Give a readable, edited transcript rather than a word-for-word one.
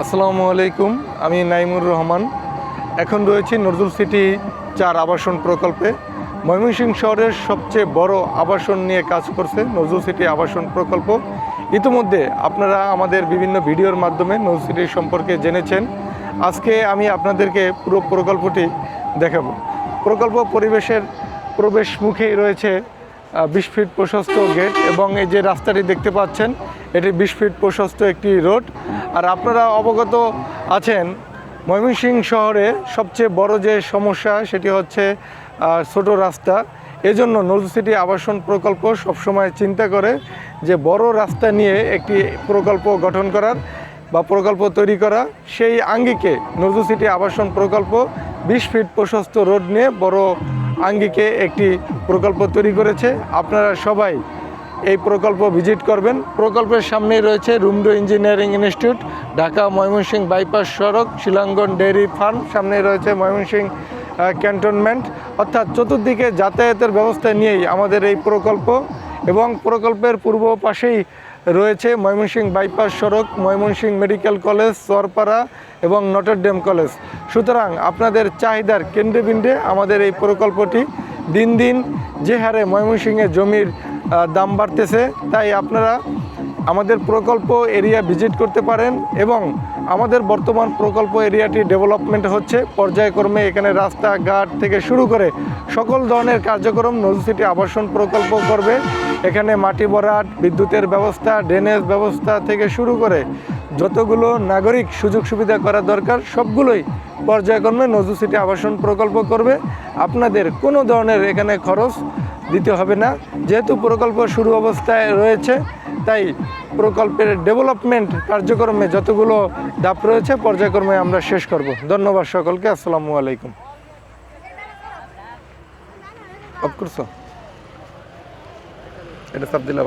আসসালামু আলাইকুম, আমি নাইমুর রহমান। এখন রয়েছি নজরুল সিটি 4 আবাসন প্রকল্পে। ময়মনসিংহ শহরের সবচেয়ে বড় আবাসন নিয়ে কাজ করছে নজরুল সিটি আবাসন প্রকল্প। ইতিমধ্যে আপনারা আমাদের বিভিন্ন ভিডিওর মাধ্যমে নজরুল সিটি সম্পর্কে জেনেছেন। আজকে আমি আপনাদেরকে পুরো প্রকল্পটি দেখাবো। প্রকল্প পরিবেশের প্রবেশ মুখেই রয়েছে 20 ফিট প্রশস্ত গেট এবং এই যে রাস্তাটি দেখতে পাচ্ছেন, এটি 20 ফিট প্রশস্ত একটি রোড। আর আপনারা অবগত আছেন, ময়মনসিংহ শহরে সবচেয়ে বড় যে সমস্যা সেটি হচ্ছে ছোট রাস্তা। এজন্য নজরুল সিটি আবাসন প্রকল্প সবসময় চিন্তা করে যে বড় রাস্তা নিয়ে একটি প্রকল্প গঠন করার বা প্রকল্প তৈরি করা। সেই আঙ্গিকে নজরুল সিটি আবাসন প্রকল্প 20 ফিট প্রশস্ত রোড নিয়ে বড় আঙ্গিকে একটি প্রকল্প তৈরি করেছে। আপনারা সবাই এই প্রকল্প ভিজিট করবেন। প্রকল্পের সামনেই রয়েছে রুমডো engineering institute, Dhaka Mymensingh bypass সড়ক, শিলাঙ্গন ডেয়ারি ফার্ম, সামনে রয়েছে ময়মনসিংহ ক্যান্টনমেন্ট। অর্থাৎ চতুর্দিকে যাতায়াতের ব্যবস্থা নিয়েই আমাদের এই প্রকল্প। এবং প্রকল্পের পূর্ব পাশেই রয়েছে ময়মনসিংহ বাইপাস সড়ক, ময়মনসিংহ মেডিকেল কলেজ, চরপাড়া এবং নটরডেম কলেজ। সুতরাং আপনাদের চাহিদার কেন্দ্রবিন্দে আমাদের এই প্রকল্পটি। দিন দিন যে হারে ময়মনসিংহে জমির দাম বাড়তেছে, তাই আপনারা আমাদের প্রকল্প এরিয়া ভিজিট করতে পারেন। এবং আমাদের বর্তমান প্রকল্প এরিয়াটি ডেভেলপমেন্ট হচ্ছে পর্যায়ক্রমে। এখানে রাস্তাঘাট থেকে শুরু করে সকল ধরনের কার্যক্রম নজরুল সিটি আবাসন প্রকল্প করবে। এখানে মাটি ভরাট, বিদ্যুতের ব্যবস্থা, ড্রেনেজ ব্যবস্থা থেকে শুরু করে যতগুলো নাগরিক সুযোগ সুবিধা করা দরকার সবগুলোই পর্যায়ক্রমে নজরুল সিটি আবাসন প্রকল্প করবে। আপনাদের কোনো ধরনের এখানে খরচ দিতে হবে না। যেহেতু প্রকল্প শুরু অবস্থায় রয়েছে, তাই প্রকল্পের ডেভেলপমেন্ট কার্যক্রমে যতগুলো ধাপ রয়েছে পর্যায়ক্রমে আমরা শেষ করব। ধন্যবাদ সকলকে। আসসালামু আলাইকুম। অফ করছো এটা সাব দিলাম।